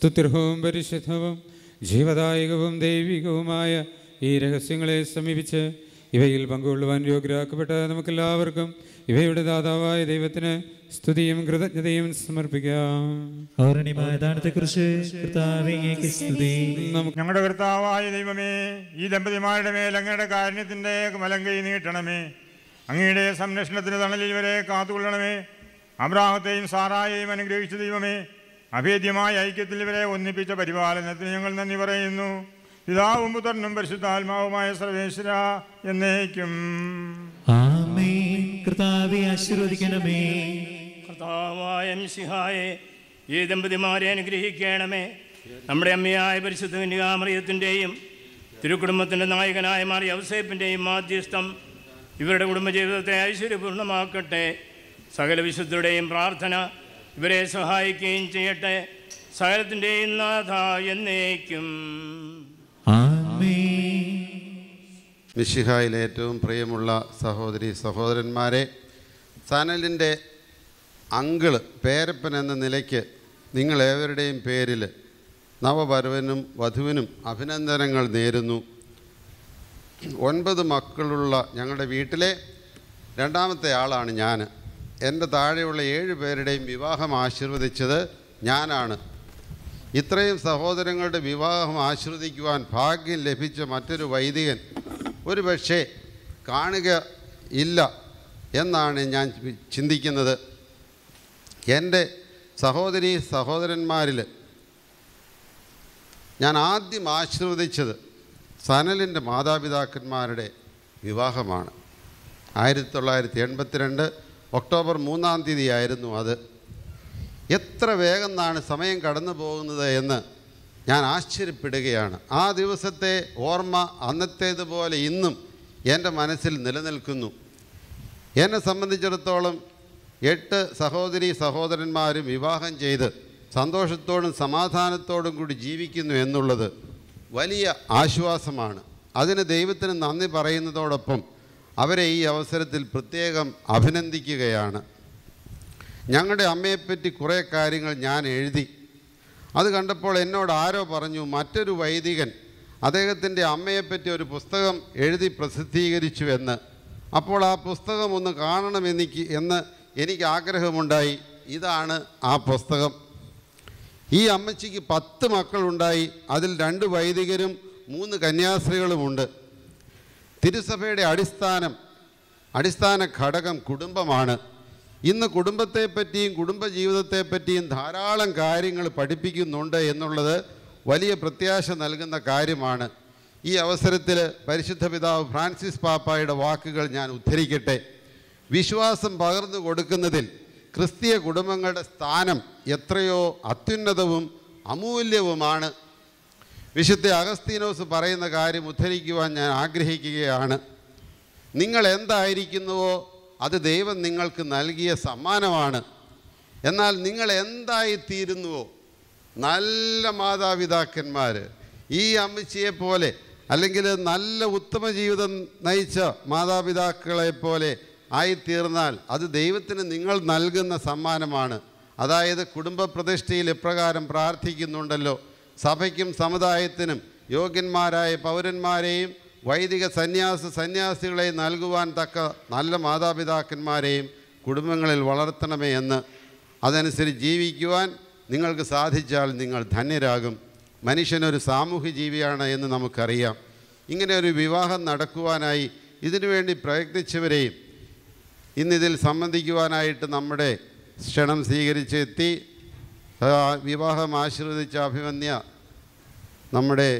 സ്തുത്യർഹവും പരിശുദ്ധവും ജീവദായകവും ദൈവികവുമായ ഈ രഹസ്യങ്ങളെ സമീപിച്ച് ഇവയിൽ പങ്കുകൊള്ളുവാൻ യോഗ്യരാക്കപ്പെട്ട നമുക്കെല്ലാവർക്കും ഇവയുടെ ദാതാവായ ദൈവത്തിന് സ്തുതിയും കൃതജ്ഞതയും സമർപ്പിക്കാം. ഞങ്ങളുടെ കർത്താവായ ദൈവമേ, ഈ ദമ്പതിമാരുടെ മേൽ അങ്ങയുടെ കാരുണ്യത്തിൻ്റെ വലങ്കൈ നീട്ടണമേ. അങ്ങയുടെ സംരക്ഷണത്തിന് തണലിൽ ഇവരെ കാത്തുകൊള്ളണമേ. അബ്രാഹത്തെയും സാറായെയും അനുഗ്രഹിച്ച ദൈവമേ, അഭേദ്യമായ ഐക്യത്തിൽ ഇവരെ ഒന്നിപ്പിച്ച പരിപാലനത്തിന് ഞങ്ങൾ നന്ദി പറയുന്നു. പിതാവും പുത്രനും പരിശുദ്ധാത്മാവുമായ സർവേശ്വര എന്നേക്കും ആമേൻ. കർത്താവേ ആശീർവദിക്കണമേ. കർത്താവായ മിശിഹായെ, ഈ ദമ്പതിമാരെ അനുഗ്രഹിക്കണമേ. നമ്മുടെ അമ്മയായ പരിശുദ്ധ കന്യകാമറിയത്തിൻ്റെയും തിരുക്കുടുംബത്തിൻ്റെ നായകനായ മാറിയ ഔസേപ്പിൻ്റെയും മാധ്യസ്ഥം ഇവരുടെ കുടുംബജീവിതത്തെ ഐശ്വര്യപൂർണ്ണമാക്കട്ടെ. സകല വിശുദ്ധരുടെയും പ്രാർത്ഥന ഇവരെ സഹായിക്കുകയും ചെയ്യട്ടെ. സകലത്തിൻ്റെയും നാഥ എന്നേക്കും ആമേൻ. മിശിഹായിൽ ഏറ്റവും പ്രിയമുള്ള സഹോദരി സഹോദരന്മാരെ, സനലിൻ്റെ അങ്കിള് പേരപ്പൻ എന്ന നിലയ്ക്ക് നിങ്ങളേവരുടെയും പേരിൽ നവവരവനും വധുവിനും അഭിനന്ദനങ്ങൾ നേരുന്നു. 9 മക്കളുള്ള ഞങ്ങളുടെ വീട്ടിലെ രണ്ടാമത്തെ ആളാണ് ഞാൻ. എൻ്റെ താഴെയുള്ള 7 പേരുടെയും വിവാഹം ആശീർവദിച്ചത് ഞാനാണ്. ഇത്രയും സഹോദരങ്ങളുടെ വിവാഹം ആശീർവദിക്കുവാൻ ഭാഗ്യം ലഭിച്ച മറ്റൊരു വൈദികൻ ഒരു പക്ഷേ കാണുക ഇല്ല എന്നാണ് ഞാൻ ചിന്തിക്കുന്നത്. എൻ്റെ സഹോദരി സഹോദരന്മാരിൽ ഞാൻ ആദ്യം ആശീർവദിച്ചത് സനലിൻ്റെ മാതാപിതാക്കന്മാരുടെ വിവാഹമാണ്. 1982 ഒക്ടോബർ 3-ാം തീയതി ആയിരുന്നു അത്. എത്ര വേഗം എന്നാണ് സമയം കടന്നു പോകുന്നത് എന്ന് ഞാൻ ആശ്ചര്യപ്പെടുകയാണ്. ആ ദിവസത്തെ ഓർമ്മ അന്നത്തേതുപോലെ ഇന്നും എൻ്റെ മനസ്സിൽ നിലനിൽക്കുന്നു. എന്നെ സംബന്ധിച്ചിടത്തോളം 8 സഹോദരി സഹോദരന്മാരും വിവാഹം ചെയ്ത് സന്തോഷത്തോടും സമാധാനത്തോടും കൂടി ജീവിക്കുന്നു എന്നുള്ളത് വലിയ ആശ്വാസമാണ്. അതിന് ദൈവത്തിന് നന്ദി പറയുന്നതോടൊപ്പം അവരെ ഈ അവസരത്തിൽ പ്രത്യേകം അഭിനന്ദിക്കുകയാണ്. ഞങ്ങളുടെ അമ്മയെപ്പറ്റി കുറേ കാര്യങ്ങൾ ഞാൻ എഴുതി. അത് കണ്ടപ്പോൾ എന്നോട് ആരോ പറഞ്ഞു, മറ്റൊരു വൈദികൻ അദ്ദേഹത്തിൻ്റെ അമ്മയെപ്പറ്റി ഒരു പുസ്തകം എഴുതി പ്രസിദ്ധീകരിച്ചു എന്ന്. അപ്പോൾ ആ പുസ്തകം ഒന്ന് കാണണമെന്ന് എനിക്ക് ആഗ്രഹമുണ്ടായി. ഇതാണ് ആ പുസ്തകം. ഈ അമ്മച്ചിക്ക് 10 മക്കളുണ്ടായി. അതിൽ 2 വൈദികരും 3 കന്യാസ്ത്രീകളുമുണ്ട്. തിരുസഭയുടെ അടിസ്ഥാന ഘടകം കുടുംബമാണ്. ഇന്ന് കുടുംബത്തെപ്പറ്റിയും കുടുംബജീവിതത്തെപ്പറ്റിയും ധാരാളം കാര്യങ്ങൾ പഠിപ്പിക്കുന്നുണ്ട് എന്നുള്ളത് വലിയ പ്രത്യാശ നൽകുന്ന കാര്യമാണ്. ഈ അവസരത്തിൽ പരിശുദ്ധ പിതാവ് ഫ്രാൻസിസ് പാപ്പായുടെ വാക്കുകൾ ഞാൻ ഉദ്ധരിക്കട്ടെ. വിശ്വാസം പകർന്നു കൊടുക്കുന്നതിൽ ക്രിസ്തീയ കുടുംബങ്ങളുടെ സ്ഥാനം എത്രയോ അത്യുന്നതവും അമൂല്യവുമാണ്. വിശുദ്ധ അഗസ്തീനോസ് പറയുന്ന കാര്യം ഉദ്ധരിക്കുവാൻ ഞാൻ ആഗ്രഹിക്കുകയാണ്. നിങ്ങൾ എന്തായിരിക്കുന്നുവോ അത് ദൈവം നിങ്ങൾക്ക് നൽകിയ സമ്മാനമാണ്. എന്നാൽ നിങ്ങൾ എന്തായിത്തീരുന്നുവോ, നല്ല മാതാപിതാക്കന്മാർ, ഈ അമ്മച്ചിയെപ്പോലെ അല്ലെങ്കിൽ നല്ല ഉത്തമ ജീവിതം നയിച്ച മാതാപിതാക്കളെപ്പോലെ ആയിത്തീർന്നാൽ അത് ദൈവത്തിന് നിങ്ങൾ നൽകുന്ന സമ്മാനമാണ്. അതായത് കുടുംബ പ്രതിഷ്ഠയിൽ ഇപ്രകാരം പ്രാർത്ഥിക്കുന്നുണ്ടല്ലോ, സഭയ്ക്കും സമുദായത്തിനും യോഗ്യന്മാരായ പൗരന്മാരെയും വൈദിക സന്യാസികളെയും നൽകുവാൻ തക്ക നല്ല മാതാപിതാക്കന്മാരെയും കുടുംബങ്ങളിൽ വളർത്തണമേ എന്ന്. അതനുസരിച്ച് ജീവിക്കുവാൻ നിങ്ങൾക്ക് സാധിച്ചാൽ നിങ്ങൾ ധന്യരാകും. മനുഷ്യനൊരു സാമൂഹ്യ ജീവിയാണ് എന്ന് നമുക്കറിയാം. ഇങ്ങനെ ഒരു വിവാഹം നടക്കുവാനായി ഇതിനുവേണ്ടി പ്രയത്നിച്ചവരെയും ഇന്നിതിൽ സംബന്ധിക്കുവാനായിട്ട് നമ്മുടെ ക്ഷണം സ്വീകരിച്ചെത്തി വിവാഹം ആശീർവദിച്ച അഭിമന്യ നമ്മുടെ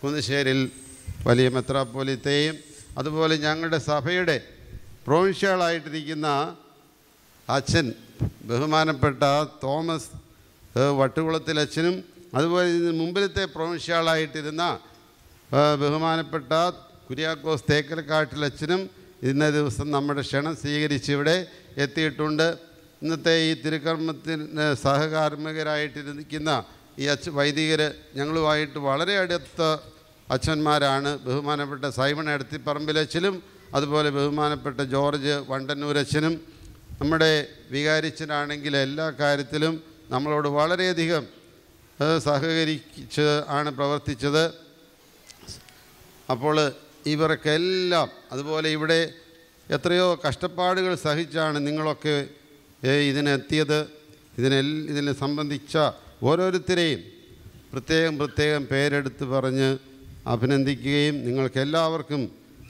കുന്നശ്ശേരിൽ വലിയ മെത്രാപ്പോലിത്തെയും അതുപോലെ ഞങ്ങളുടെ സഭയുടെ പ്രൊവിൻഷ്യലായിട്ടിരിക്കുന്ന അച്ഛൻ ബഹുമാനപ്പെട്ട തോമസ് വട്ടുകുളത്തിലച്ഛനും അതുപോലെ ഇതിന് മുമ്പിലത്തെ പ്രൊവിൻഷ്യലായിട്ടിരുന്ന ബഹുമാനപ്പെട്ട കുര്യാക്കോസ് തേക്കലക്കാട്ടിലച്ഛനും ഇന്ന ദിവസം നമ്മുടെ ക്ഷണം സ്വീകരിച്ച് ഇവിടെ എത്തിയിട്ടുണ്ട്. ഇന്നത്തെ ഈ തിരുക്കർമ്മത്തിന് സഹകാർമ്മികരായിട്ടിരിക്കുന്ന ഈ വൈദികർ ഞങ്ങളുമായിട്ട് വളരെ അടുത്ത അച്ഛന്മാരാണ്. ബഹുമാനപ്പെട്ട സൈമൺ എടത്തിപ്പറമ്പിലച്ഛനും അതുപോലെ ബഹുമാനപ്പെട്ട ജോർജ് വണ്ടന്നൂരച്ഛനും. നമ്മുടെ വികാരിച്ചനാണെങ്കിൽ എല്ലാ കാര്യത്തിലും നമ്മളോട് വളരെയധികം സഹകരിച്ച് ആണ് പ്രവർത്തിച്ചത്. അപ്പോൾ ഇവർക്കെല്ലാം അതുപോലെ ഇവിടെ എത്രയോ കഷ്ടപ്പാടുകൾ സഹിച്ചാണ് നിങ്ങളൊക്കെ ഇതിനെത്തിയത്. ഇതിനെ സംബന്ധിച്ച ഓരോരുത്തരെയും പ്രത്യേകം പേരെടുത്ത് പറഞ്ഞ് അഭിനന്ദിക്കുകയും നിങ്ങൾക്കെല്ലാവർക്കും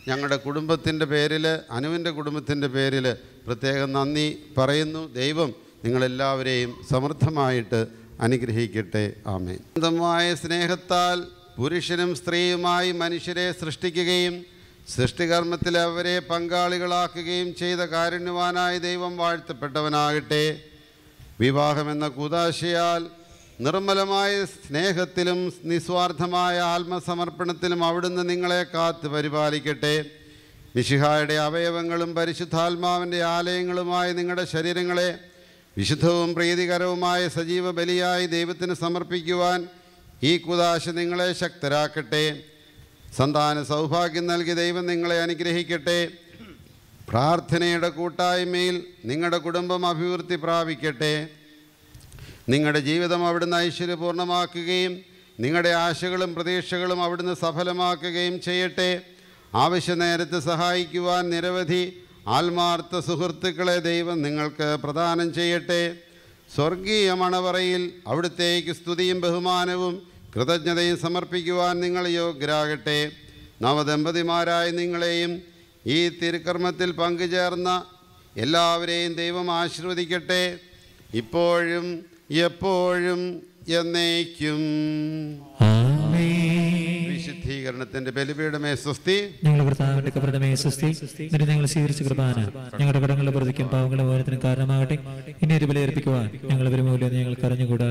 ഞങ്ങളുടെ കുടുംബത്തിൻ്റെ പേരിൽ, അനുവിൻ്റെ കുടുംബത്തിൻ്റെ പേരിൽ പ്രത്യേകം നന്ദി പറയുന്നു. ദൈവം നിങ്ങളെല്ലാവരെയും സമൃദ്ധമായിട്ട് അനുഗ്രഹിക്കട്ടെ. ആമേൻ. സ്വന്തമായ സ്നേഹത്താൽ പുരുഷനും സ്ത്രീയുമായി മനുഷ്യരെ സൃഷ്ടിക്കുകയും സൃഷ്ടികർമ്മത്തിൽ അവരെ പങ്കാളികളാക്കുകയും ചെയ്ത കാരുണ്യവാനായ ദൈവം വാഴ്ത്തപ്പെട്ടവനാകട്ടെ. വിവാഹമെന്ന കൂദാശയാൽ നിർമ്മലമായ സ്നേഹത്തിലും നിസ്വാർത്ഥമായ ആത്മസമർപ്പണത്തിലും അവിടുന്ന് നിങ്ങളെ കാത്ത് പരിപാലിക്കട്ടെ. മിശിഹായുടെ അവയവങ്ങളും പരിശുദ്ധാത്മാവിൻ്റെ ആലയങ്ങളുമായ നിങ്ങളുടെ ശരീരങ്ങളെ വിശുദ്ധവും പ്രീതികരവുമായ സജീവ ബലിയായി ദൈവത്തിന് സമർപ്പിക്കുവാൻ ഈ കൂദാശ നിങ്ങളെ ശക്തരാക്കട്ടെ. സന്താന സൗഭാഗ്യം നൽകി ദൈവം നിങ്ങളെ അനുഗ്രഹിക്കട്ടെ. പ്രാർത്ഥനയുടെ കൂട്ടായ്മയിൽ നിങ്ങളുടെ കുടുംബം അഭിവൃദ്ധി പ്രാപിക്കട്ടെ. നിങ്ങളുടെ ജീവിതം അവിടുന്ന് ഐശ്വര്യപൂർണ്ണമാക്കുകയും നിങ്ങളുടെ ആശകളും പ്രതീക്ഷകളും അവിടുന്ന് സഫലമാക്കുകയും ചെയ്യട്ടെ. ആവശ്യ നേരത്ത് സഹായിക്കുവാൻ നിരവധി ആത്മാർത്ഥ സുഹൃത്തുക്കളെ ദൈവം നിങ്ങൾക്ക് പ്രദാനം ചെയ്യട്ടെ. സ്വർഗീയ മണവറയിൽ അവിടുത്തേക്ക് സ്തുതിയും ബഹുമാനവും കൃതജ്ഞതയും സമർപ്പിക്കുവാൻ നിങ്ങൾ യോഗ്യരാകട്ടെ. നവദമ്പതിമാരായ നിങ്ങളെയും ഈ തിരുക്കർമ്മത്തിൽ പങ്കുചേർന്ന എല്ലാവരെയും ദൈവം ആശീർവദിക്കട്ടെ, ഇപ്പോഴും എപ്പോഴും എന്നേക്കും. വിശുദ്ധീകരണത്തിന്റെ ബലിപീഠമേ സ്വസ്തി. ഞങ്ങളുടെ കർത്താവിന്റെ കബറിടമേ സ്വസ്തി. ഞങ്ങൾ സ്വീകരിച്ച കുർബാന ഞങ്ങളുടെ കടങ്ങളുടെ പ്രതിക്കും പാവങ്ങളുടെ മോചനത്തിനും കാരണമാകട്ടെ. ഇനി ഒരു ബലിയർപ്പിക്കുവാൻ ഞങ്ങൾ വരുമൂല്ലോ ഞങ്ങൾക്ക് അറിഞ്ഞുകൂടാ.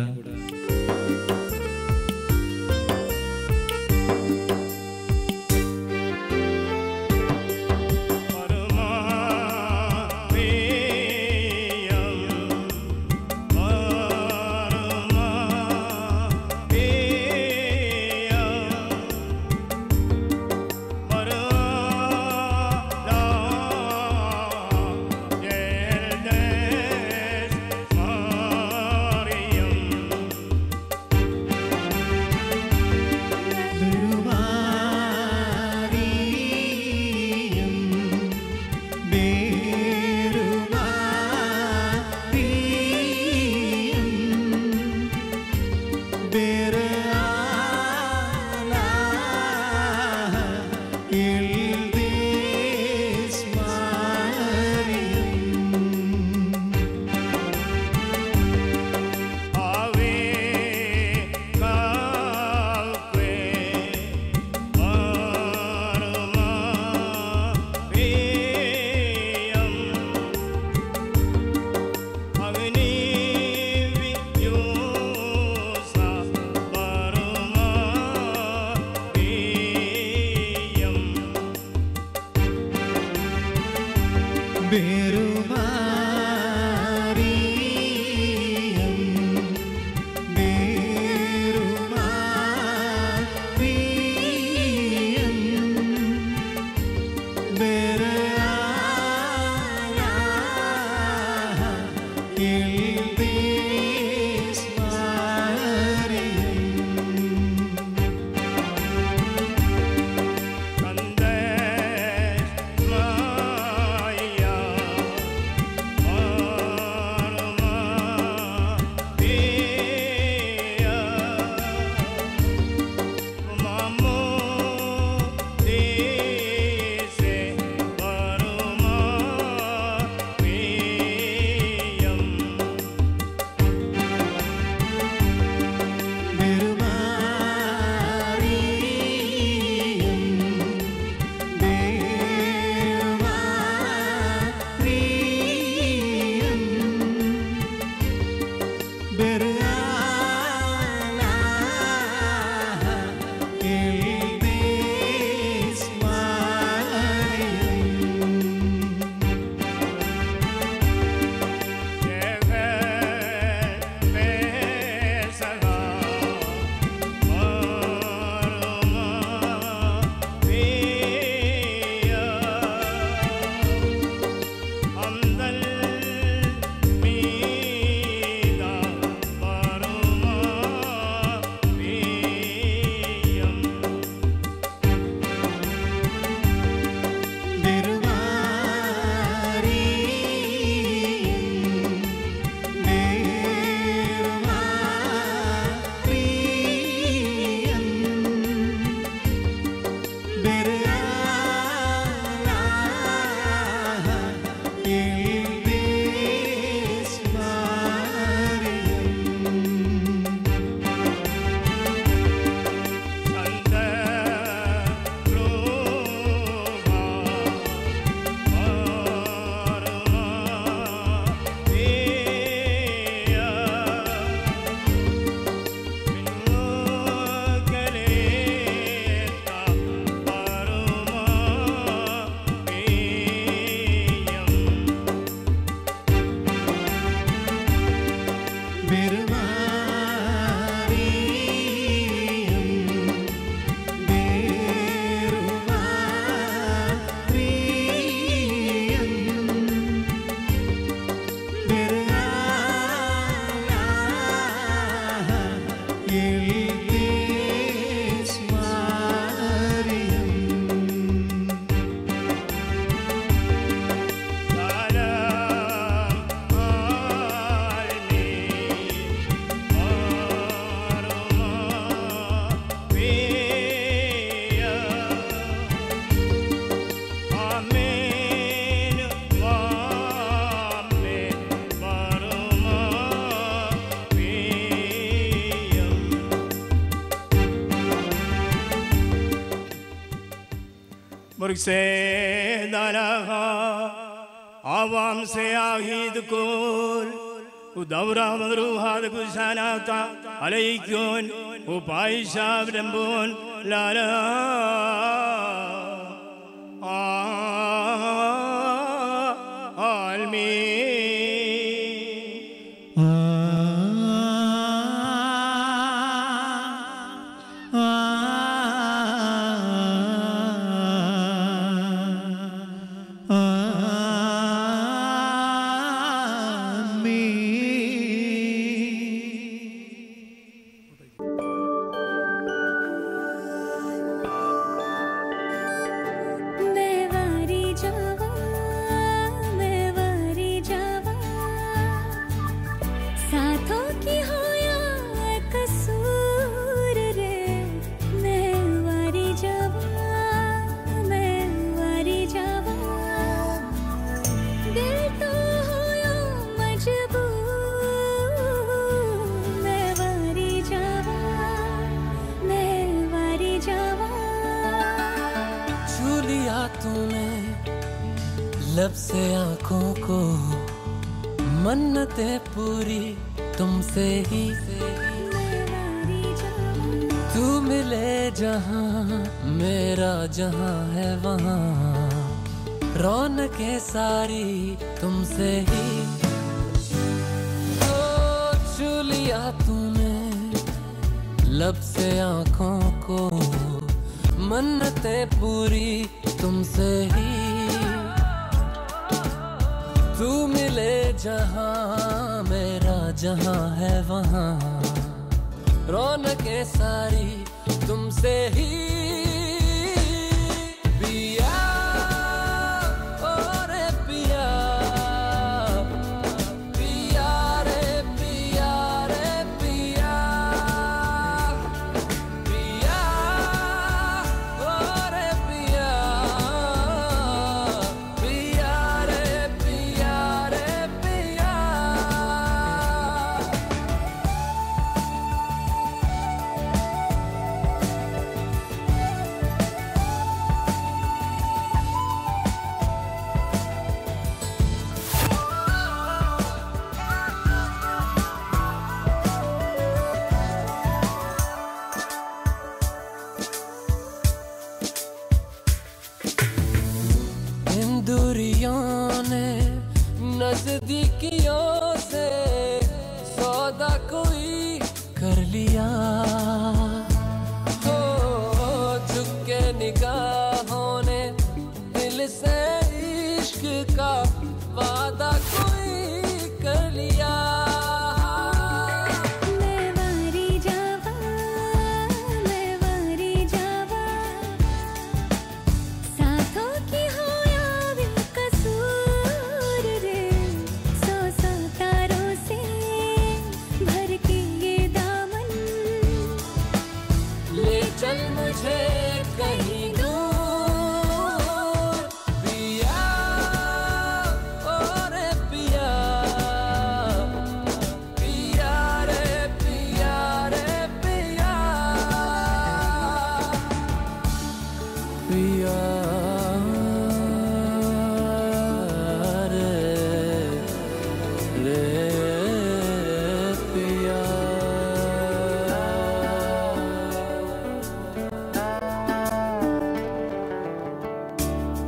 से दरहा आवाम से आहिद कोल उदौरा मगरूहाद कुशानाता अलैकुन उपाइशा ब्रह्मोन लाला आलमी लब से आँखों को मन्नतें पूरी तुमसे ही तू मिले जहाँ मेरा जहाँ है वहाँ रौनकें सारी तुमसे ही तो छू लिया तूने लब से आँखों को मन्नतें पूरी तुमसे ही तू मिले जहाँ मेरा जहाँ है वहाँ रौनकें सारी तुमसे ही पिया और पिया पिया रे पिया रे पिया पिया और पिया पिया रे पिया रे पिया इन दूरियों ने नजदीकियों से सौदा कोई कर लिया हो झुक के निगाहों ने दिल से इश्क का वादा कोई कर लिया चल मुझे कहीं दूर पिया और पिया पिया रे पिया रे पिया पिया रे रे पिया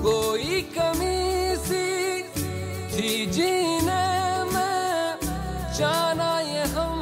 कोई कमी सी थी जीने में जाना ये हम